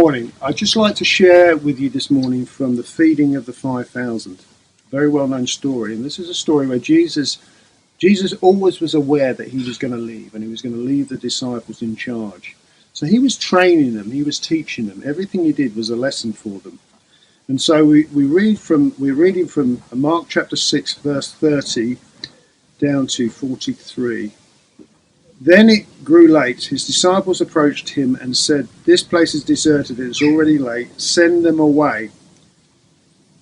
Morning. I'd just like to share with you this morning from the feeding of the 5,000. Very well-known story, and this is a story where Jesus always was aware that he was going to leave, and he was going to leave the disciples in charge. So he was training them, he was teaching them. Everything he did was a lesson for them. And so we're reading from Mark chapter 6, verse 30 down to 43. Then it grew late. His disciples approached him and said, "This place is deserted. It's already late. Send them away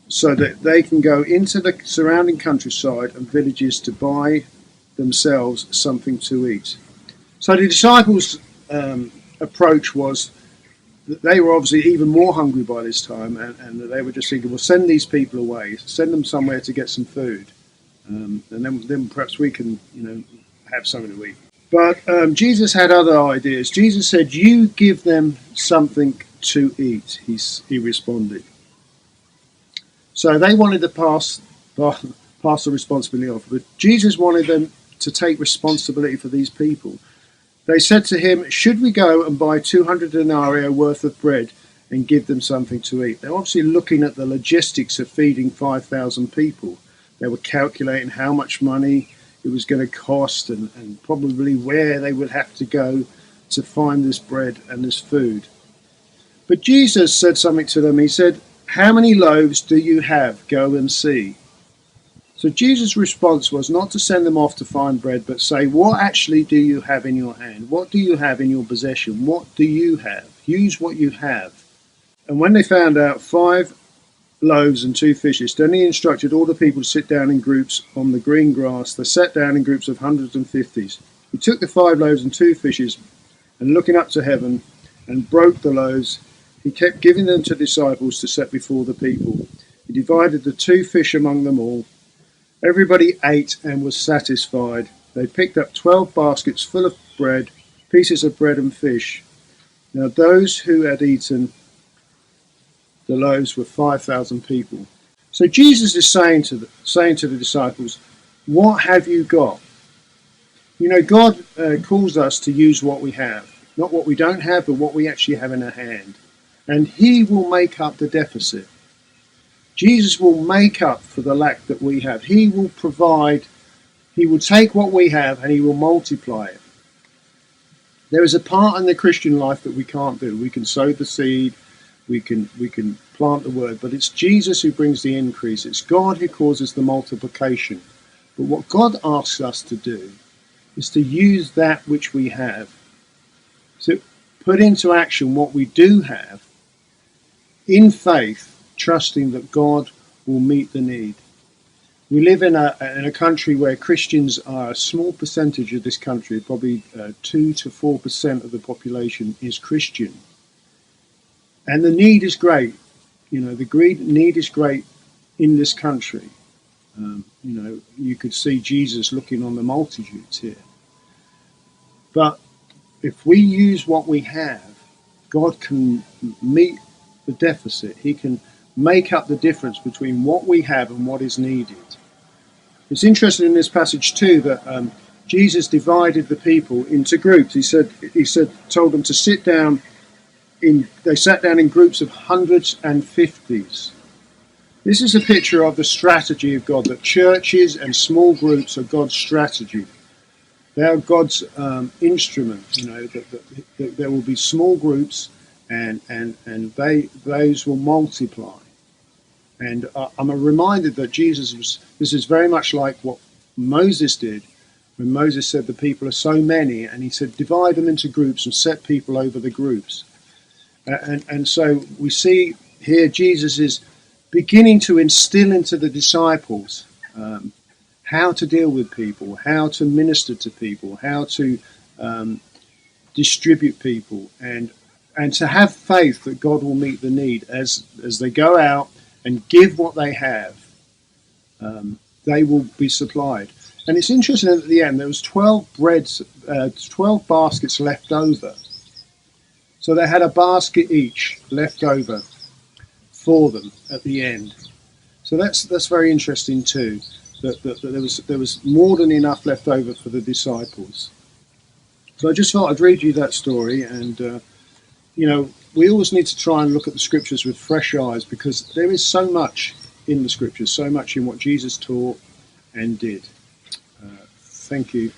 so that they can go into the surrounding countryside and villages to buy themselves something to eat." So the disciples' approach was that they were obviously even more hungry by this time, and they were just thinking, well, send these people away. Send them somewhere to get some food. And then perhaps we can, have something to eat. But Jesus had other ideas. Jesus said, "You give them something to eat," he responded. So they wanted to pass the responsibility off. But Jesus wanted them to take responsibility for these people. They said to him, "Should we go and buy 200 denarii worth of bread and give them something to eat?" They're obviously looking at the logistics of feeding 5,000 people. They were calculating how much money it was going to cost and probably where they would have to go to find this bread and this food. But Jesus said something to them. He said, "How many loaves do you have? Go and see." So Jesus' response was not to send them off to find bread, but say, what actually do you have in your hand? What do you have in your possession? What do you have? Use what you have. And when they found out 5 loaves and 2 fishes, then he instructed all the people to sit down in groups on the green grass. They sat down in groups of hundreds and fifties. He took the 5 loaves and 2 fishes, and looking up to heaven, and broke the loaves. He kept giving them to disciples to set before the people. He divided the 2 fish among them all. Everybody ate and was satisfied. They picked up 12 baskets full of bread, pieces of bread and fish. Now those who had eaten the loaves were 5,000 people. So Jesus is saying to the disciples, what have you got? God calls us to use what we have. Not what we don't have, but what we actually have in our hand. And he will make up the deficit. Jesus will make up for the lack that we have. He will provide. He will take what we have and he will multiply it. There is a part in the Christian life that we can't do. We can sow the seed. We can plant the word, but it's Jesus who brings the increase. It's God who causes the multiplication. But what God asks us to do is to use that which we have, to put into action what we do have in faith, trusting that God will meet the need. We live in a country where Christians are a small percentage of this country, probably 2 to 4% of the population is Christian. And the need is great. The need is great in this country. You could see Jesus looking on the multitudes here. But if we use what we have, God can meet the deficit. He can make up the difference between what we have and what is needed. It's interesting in this passage too that Jesus divided the people into groups. He told them to sit down. They sat down in groups of hundreds and fifties. This is a picture of the strategy of God, that churches and small groups are God's strategy. They are God's instrument, that there will be small groups and those will multiply. And I'm reminded that this is very much like what Moses did when Moses said the people are so many, and he said divide them into groups and set people over the groups. And so we see here Jesus is beginning to instill into the disciples how to deal with people, how to minister to people, how to distribute people, and to have faith that God will meet the need as they go out and give what they have. They will be supplied. And it's interesting at the end there was 12 baskets left over. So they had a basket each left over for them at the end. So that's very interesting too. That there was more than enough left over for the disciples. So I just thought I'd read you that story, and we always need to try and look at the scriptures with fresh eyes, because there is so much in the scriptures, so much in what Jesus taught and did. Thank you.